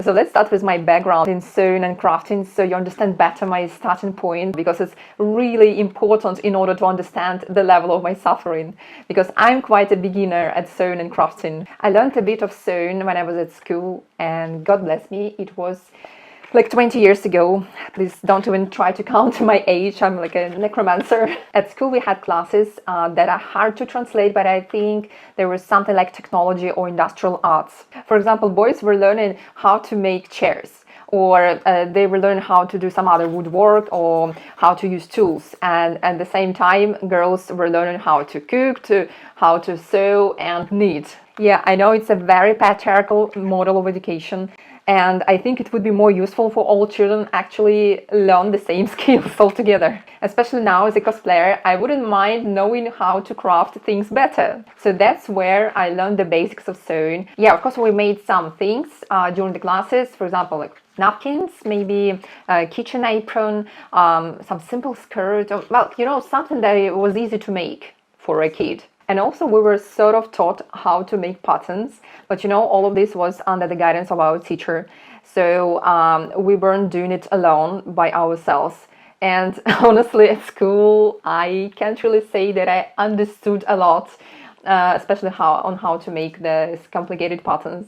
So let's start with my background in sewing and crafting, so you understand better my starting point, because it's really important in order to understand the level of my suffering, because I'm quite a beginner at sewing and crafting. I learned a bit of sewing when I was at school, and God bless me, it was like 20 years ago. Please don't even try to count my age. I'm like a necromancer. At school we had classes that are hard to translate, but I think there was something like technology or industrial arts. For example, boys were learning how to make chairs, or they were learning how to do some other woodwork or how to use tools. And at the same time, girls were learning how to cook, how to sew and knit. Yeah, I know it's a very patriarchal model of education, and I think it would be more useful for all children actually learn the same skills altogether. Especially now as a cosplayer, I wouldn't mind knowing how to craft things better. So that's where I learned the basics of sewing. Yeah, of course we made some things during the classes, for example, like napkins, maybe a kitchen apron, some simple skirt, or, well, you know, something that it was easy to make for a kid. And also we were sort of taught how to make patterns, but you know, all of this was under the guidance of our teacher. So we weren't doing it alone by ourselves. And honestly, at school, I can't really say that I understood a lot, especially how to make these complicated patterns.